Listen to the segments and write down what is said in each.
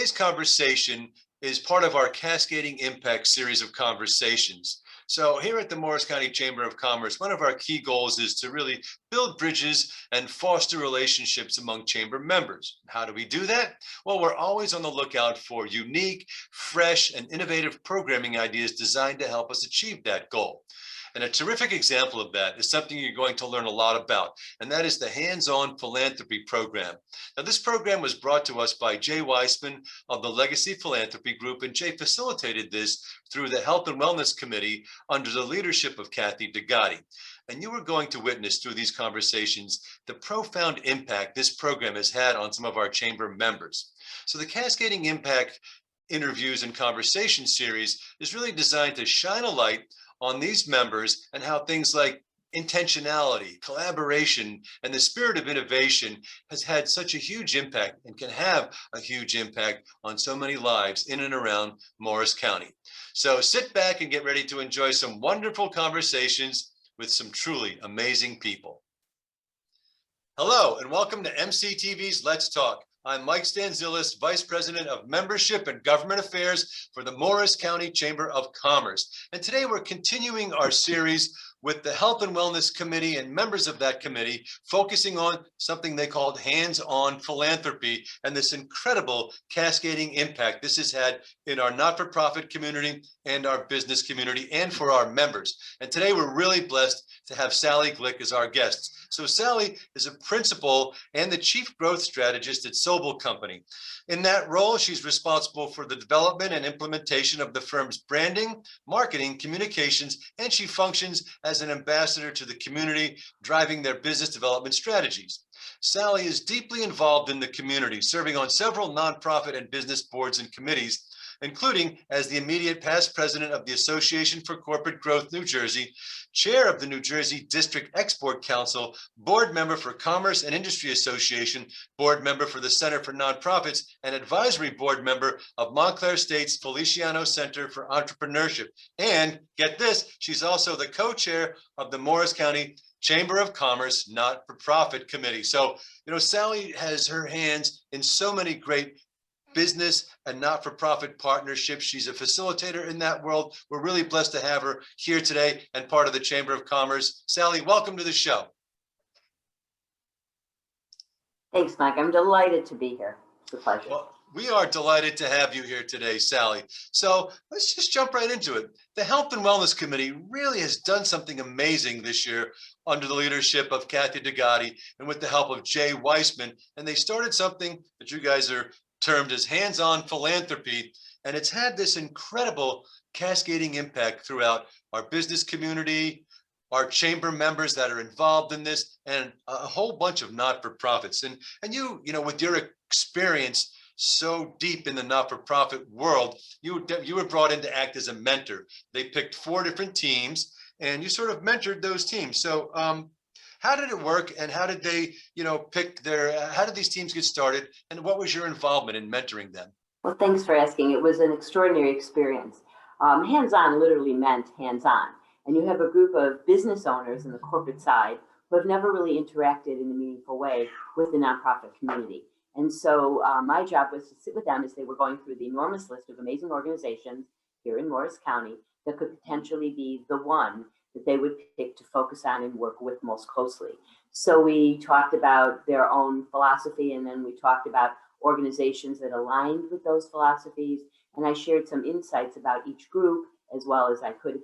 today's conversation is part of our Cascading Impact series of conversations. So here at the Morris County Chamber of Commerce, one of our key goals is to really build bridges and foster relationships among chamber members. How do we do that? Well, we're always on the lookout for unique, fresh, and innovative programming ideas designed to help us achieve that goal. And a terrific example of that is something you're going to learn a lot about, and that is the Hands-On Philanthropy Program. Now, this program was brought to us by Jay Weissman of the Legacy Philanthropy Group, and Jay facilitated this through the Health and Wellness Committee under the leadership of Kathy Degatti. And you are going to witness through these conversations the profound impact this program has had on some of our chamber members. So the Cascading Impact interviews and conversation series is really designed to shine a light on these members and how things like intentionality, collaboration, and the spirit of innovation has had such a huge impact and can have a huge impact on so many lives in and around Morris County. So sit back and get ready to enjoy some wonderful conversations with some truly amazing people. Hello, and welcome to MCTV's Let's Talk. I'm Mike Stanzilis, Vice President of Membership and Government Affairs for the Morris County Chamber of Commerce. And today we're continuing our series with the Health and Wellness Committee and members of that committee, focusing on something they called hands-on philanthropy and this incredible cascading impact this has had in our not-for-profit community and our business community and for our members. And today we're really blessed to have Sally Glick as our guest. So Sally is a principal and the chief growth strategist at SobelCo. In that role, she's responsible for the development and implementation of the firm's branding, marketing, communications, and she functions as an ambassador to the community, driving their business development strategies. Sally is deeply involved in the community, serving on several nonprofit and business boards and committees, including as the immediate past president of the Association for Corporate Growth New Jersey, chair of the New Jersey District Export Council, board member for Commerce and Industry Association, board member for the Center for Nonprofits, and advisory board member of Montclair State's Feliciano Center for Entrepreneurship. And get this, she's also the co-chair of the Morris County Chamber of Commerce Not-for-Profit Committee. So, Sally has her hands in so many great business and not-for-profit partnerships. She's a facilitator in that world. We're really blessed to have her here today and part of the Chamber of Commerce. Sally, welcome to the show. Thanks, Mike. I'm delighted to be here. It's a pleasure. Well, we are delighted to have you here today, Sally. So let's just jump right into it. The Health and Wellness Committee really has done something amazing this year under the leadership of Kathy Degatti and with the help of Jay Weissman. And they started something that you guys are termed as hands-on philanthropy, and it's had this incredible cascading impact throughout our business community, our chamber members that are involved in this, and a whole bunch of not-for-profits. And you with your experience so deep in the not-for-profit world, you were brought in to act as a mentor. They picked 4 different teams, and you sort of mentored those teams. So how did it work, and how did they, how did these teams get started, and what was your involvement in mentoring them? Well, thanks for asking. It was an extraordinary experience. Hands-on literally meant hands-on, and you have a group of business owners in the corporate side who have never really interacted in a meaningful way with the nonprofit community. And so my job was to sit with them as they were going through the enormous list of amazing organizations here in Morris County that could potentially be the one that they would pick to focus on and work with most closely. So we talked about their own philosophy, and then we talked about organizations that aligned with those philosophies. And I shared some insights about each group as well as I could.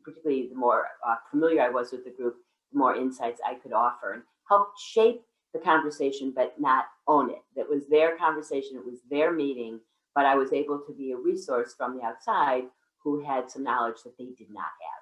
Particularly the more familiar I was with the group, the more insights I could offer and help shape the conversation, but not own it. That was their conversation, it was their meeting, but I was able to be a resource from the outside who had some knowledge that they did not have.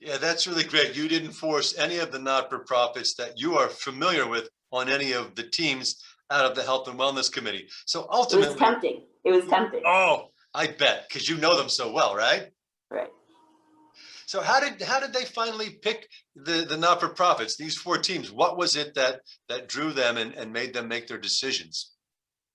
Yeah, that's really great. You didn't force any of the not-for-profits that you are familiar with on any of the teams out of the Health and Wellness Committee. So ultimately— It was tempting. It was tempting. Oh, I bet, because you know them so well, right? Right. So how did they finally pick the not-for-profits, these 4 teams? What was it that drew them and made them make their decisions?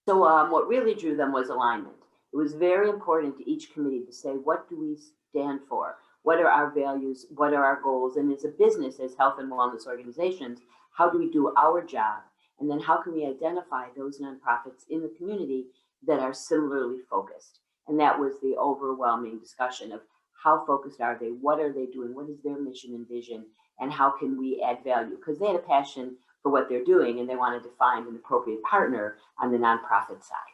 So what really drew them was alignment. It was very important to each committee to say, what do we stand for? What are our values? What are our goals? And as a business, as health and wellness organizations, how do we do our job? And then how can we identify those nonprofits in the community that are similarly focused. And that was the overwhelming discussion of how focused are they? What are they doing? What is their mission and vision? And how can we add value? Because they had a passion for what they're doing, and they wanted to find an appropriate partner on the nonprofit side.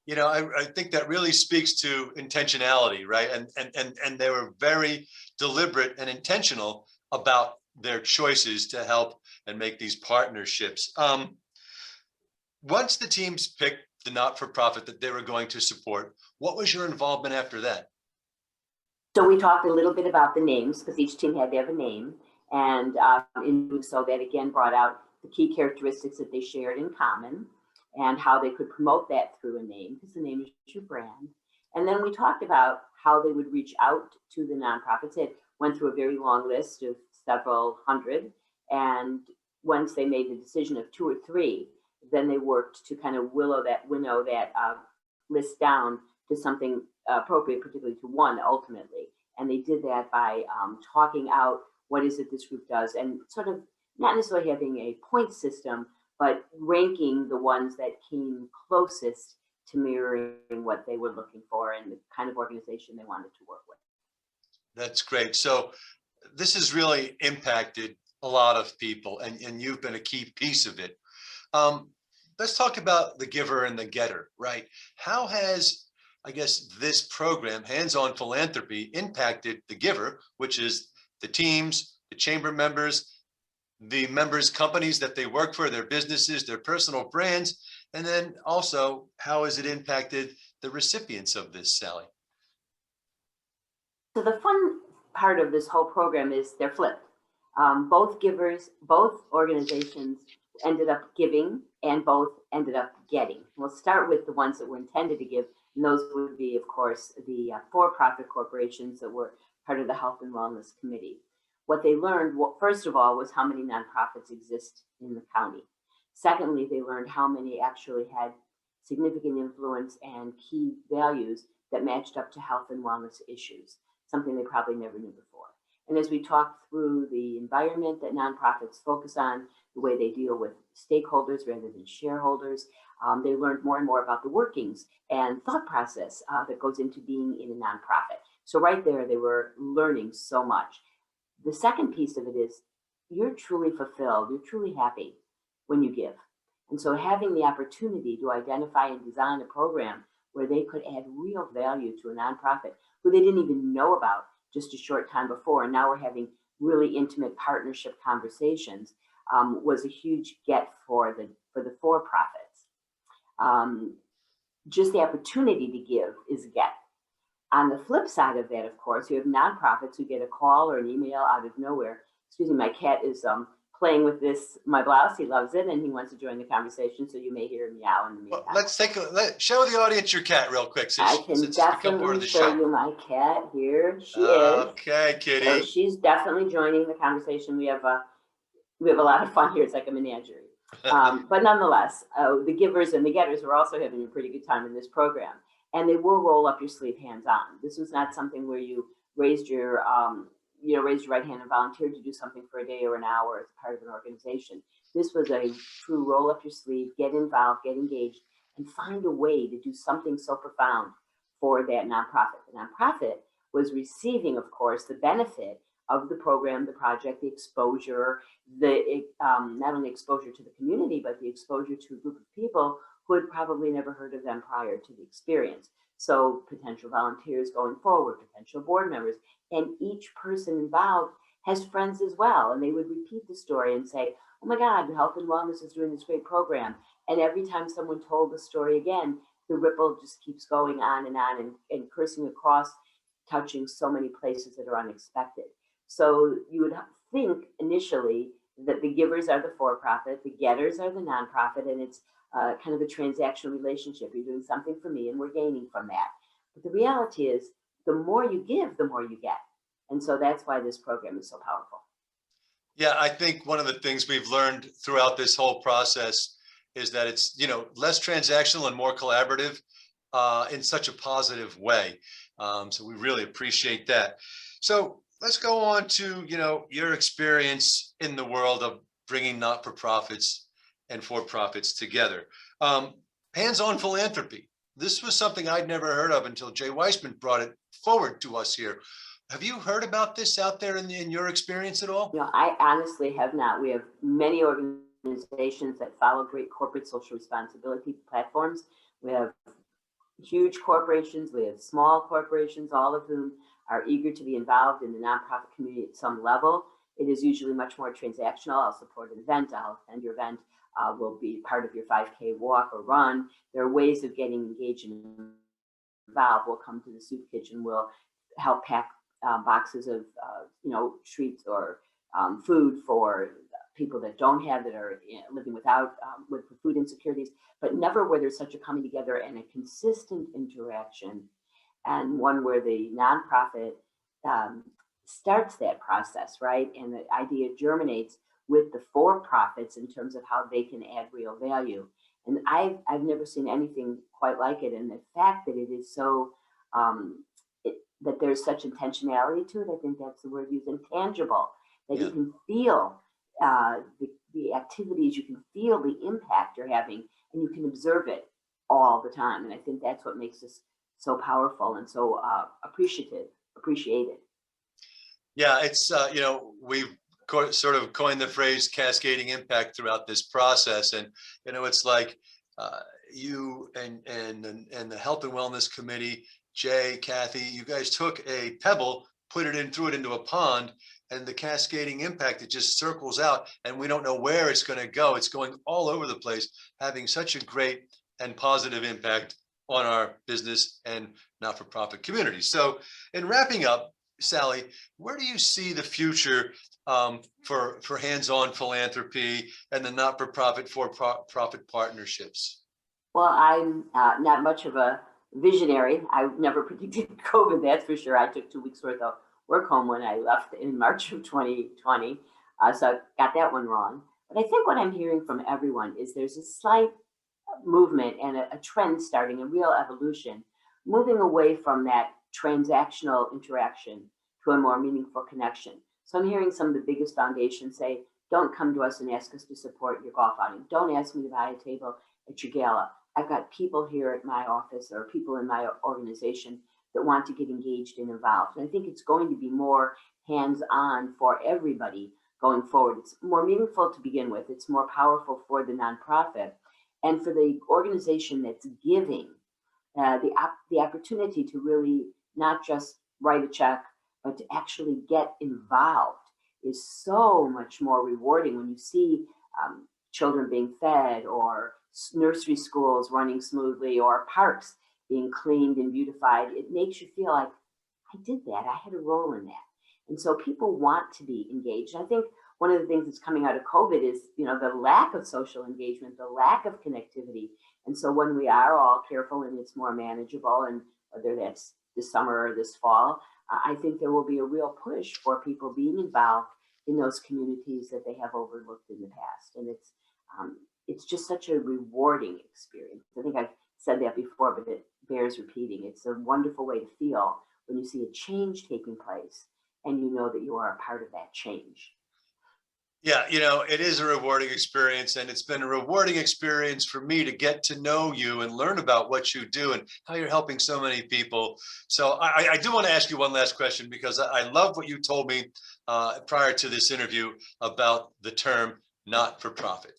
I think that really speaks to intentionality, right? And they were very deliberate and intentional about their choices to help and make these partnerships. Once the teams picked the not-for-profit that they were going to support, what was your involvement after that? So we talked a little bit about the names, because each team had to have a name. And in doing so, that again brought out the key characteristics that they shared in common and how they could promote that through a name, because the name is your brand. And then we talked about how they would reach out to the nonprofits. It went through a very long list of several hundred. And once they made the decision of 2 or 3, then they worked to kind of winnow that list down to something appropriate, particularly to one ultimately. And they did that by talking out what is it this group does, and sort of not necessarily having a point system, but ranking the ones that came closest to mirroring what they were looking for and the kind of organization they wanted to work with. That's great. So this has really impacted a lot of people, and you've been a key piece of it. Let's talk about the giver and the getter, right? How has, I guess, this program, Hands-On Philanthropy, impacted the giver, which is the teams, the chamber members, the members' companies that they work for, their businesses, their personal brands, and then also how has it impacted the recipients of this, Sally? So the fun part of this whole program is they're flipped. Both givers, both organizations ended up giving, and both ended up getting. We'll start with the ones that were intended to give, and those would be, of course, the for-profit corporations that were part of the Health and Wellness Committee. What they learned, first of all, was how many nonprofits exist in the county. Secondly, they learned how many actually had significant influence and key values that matched up to health and wellness issues, something they probably never knew before. And as we talked through the environment that nonprofits focus on, the way they deal with stakeholders rather than shareholders, they learned more and more about the workings and thought process that goes into being in a nonprofit. So right there, they were learning so much. The second piece of it is you're truly fulfilled, you're truly happy when you give. And so having the opportunity to identify and design a program where they could add real value to a nonprofit who they didn't even know about just a short time before, and now we're having really intimate partnership conversations, was a huge get for the for-profits. Just the opportunity to give is a get. On the flip side of that, of course, you have nonprofits who get a call or an email out of nowhere. Excuse me, my cat is playing with my blouse. He loves it, and he wants to join the conversation, so you may hear him meow in the meantime. Well, let's show the audience your cat real quick. I can definitely show you my cat. Here she is. Okay, kitty. So she's definitely joining the conversation. We have a lot of fun here. It's like a menagerie. But nonetheless, the givers and the getters were also having a pretty good time in this program. And they were roll up your sleeve hands-on. This was not something where you raised your right hand and volunteered to do something for a day or an hour as part of an organization. This was a true roll up your sleeve, get involved, get engaged, and find a way to do something so profound for that nonprofit. The nonprofit was receiving, of course, the benefit of the program, the project, the exposure, not only exposure to the community, but the exposure to a group of people who had probably never heard of them prior to the experience. So potential volunteers going forward, potential board members, and each person involved has friends as well. And they would repeat the story and say, oh my God, Health and Wellness is doing this great program. And every time someone told the story again, the ripple just keeps going on and coursing across, touching so many places that are unexpected. So you would think initially that the givers are the for-profit, the getters are the nonprofit, and it's kind of a transactional relationship. You're doing something for me and we're gaining from that. But the reality is the more you give, the more you get. And so that's why this program is so powerful. Yeah, I think one of the things we've learned throughout this whole process is that it's, less transactional and more collaborative in such a positive way. So we really appreciate that. So let's go on to, your experience in the world of bringing not-for-profits and for-profits together. Hands-on philanthropy, This was something I'd never heard of until Jay Weissman brought it forward to us here. Have you heard about this out there in your experience at all? I honestly have not. We have many organizations that follow great corporate social responsibility platforms. We have huge corporations, we have small corporations, all of whom are eager to be involved in the nonprofit community at some level. It is usually much more transactional. I'll support an event, I'll attend your event, will be part of your 5K walk or run. There are ways of getting engaged and involved. We'll come to the soup kitchen, we'll help pack boxes of treats or food for people that don't have, that are living without, with food insecurities, but never where there's such a coming together and a consistent interaction, and one where the nonprofit starts that process, right? And the idea germinates with the for-profits in terms of how they can add real value. And I've never seen anything quite like it. And the fact that it is so, that there's such intentionality to it, I think that's the word used, intangible, that you can feel the activities, you can feel the impact you're having, and you can observe it all the time. And I think that's what makes us so powerful and so appreciated. Yeah, it's we've sort of coined the phrase cascading impact throughout this process, and it's like you and the health and wellness committee, Jay, Kathy, you guys took a pebble, put it in, threw it into a pond, and the cascading impact, it just circles out, and we don't know where it's going to go. It's going all over the place, having such a great and positive impact on our business and not-for-profit community. So in wrapping up, Sally, where do you see the future for hands-on philanthropy and the not-for-profit for-profit partnerships? Well, I'm not much of a visionary. I never predicted COVID, that's for sure. I took 2 weeks worth of work home when I left in March of 2020. So I got that one wrong. But I think what I'm hearing from everyone is there's a slight movement and a trend starting, a real evolution, moving away from that transactional interaction to a more meaningful connection. So I'm hearing some of the biggest foundations say, don't come to us and ask us to support your golf outing. Don't ask me to buy a table at your gala. I've got people here at my office or people in my organization that want to get engaged and involved. And I think it's going to be more hands-on for everybody going forward. It's more meaningful to begin with. It's more powerful for the nonprofit. And for the organization that's giving, the opportunity to really not just write a check, but to actually get involved is so much more rewarding when you see children being fed, or nursery schools running smoothly, or parks being cleaned and beautified. It makes you feel like, I did that, I had a role in that. And so people want to be engaged. I think one of the things that's coming out of COVID is, the lack of social engagement, the lack of connectivity. And so when we are all careful and it's more manageable, and whether that's this summer or this fall, I think there will be a real push for people being involved in those communities that they have overlooked in the past. And it's just such a rewarding experience. I think I've said that before, but it bears repeating. It's a wonderful way to feel when you see a change taking place and you know that you are a part of that change. Yeah, it is a rewarding experience, and it's been a rewarding experience for me to get to know you and learn about what you do and how you're helping so many people. So I do want to ask you one last question, because I love what you told me prior to this interview about the term not-for-profit.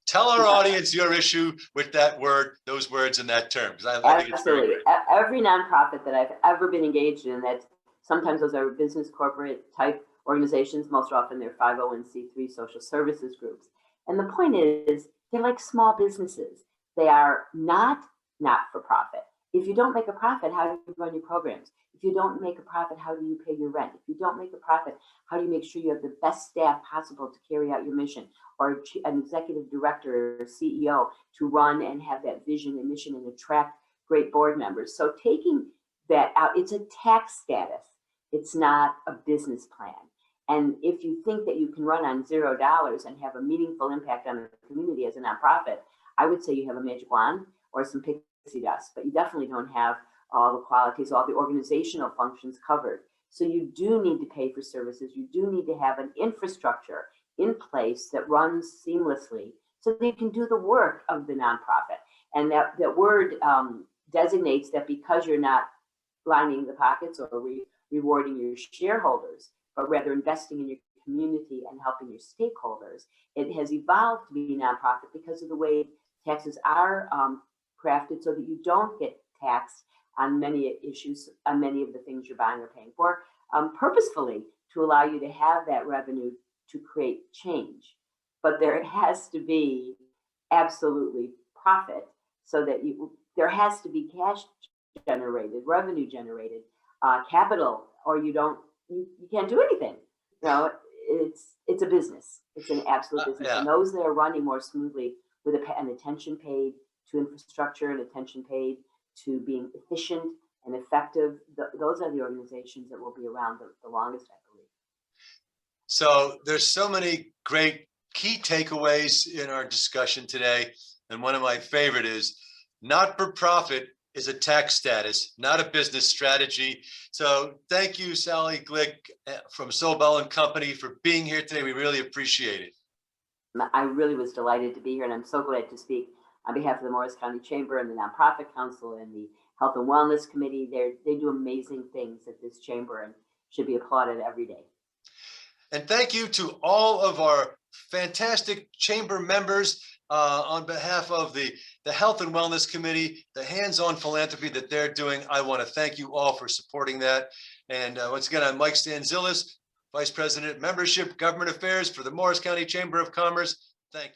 Tell our audience your issue with that word, those words, and that term, because I think it's very great. Every nonprofit that I've ever been engaged in, that sometimes those are business corporate type organizations, most often they're 501c3 social services groups. And the point is, they're like small businesses. They are not for profit. If you don't make a profit, how do you run your programs? If you don't make a profit, how do you pay your rent? If you don't make a profit, how do you make sure you have the best staff possible to carry out your mission, or an executive director or CEO to run and have that vision and mission and attract great board members? So taking that out, it's a tax status. It's not a business plan. And if you think that you can run on $0 and have a meaningful impact on the community as a nonprofit, I would say you have a magic wand or some pixie dust, but you definitely don't have all the qualities, all the organizational functions covered. So you do need to pay for services. You do need to have an infrastructure in place that runs seamlessly so that you can do the work of the nonprofit. And that word designates that because you're not lining the pockets or rewarding your shareholders, but rather investing in your community and helping your stakeholders, it has evolved to be nonprofit because of the way taxes are crafted so that you don't get taxed on many issues, on many of the things you're buying or paying for, purposefully to allow you to have that revenue to create change. But there has to be absolutely profit so that there has to be cash generated, revenue generated, capital, or you can't do anything. You know, it's a business. It's an absolute business. Yeah. And those that are running more smoothly with an attention paid to infrastructure and attention paid to being efficient and effective, those are the organizations that will be around the longest, I believe. So there's so many great key takeaways in our discussion today. And one of my favorite is not for profit is a tax status, not a business strategy. So thank you, Sally Glick from Sobel and Company, for being here today. We really appreciate it. I really was delighted to be here, and I'm so glad to speak on behalf of the Morris County Chamber and the Nonprofit Council and the Health and Wellness Committee. They do amazing things at this chamber and should be applauded every day. And thank you to all of our fantastic chamber members on behalf of the Health and Wellness Committee, the hands-on philanthropy that they're doing. I want to thank you all for supporting that. And once again, I'm Mike Stanzilis, Vice President, Membership, Government Affairs for the Morris County Chamber of Commerce. Thank you.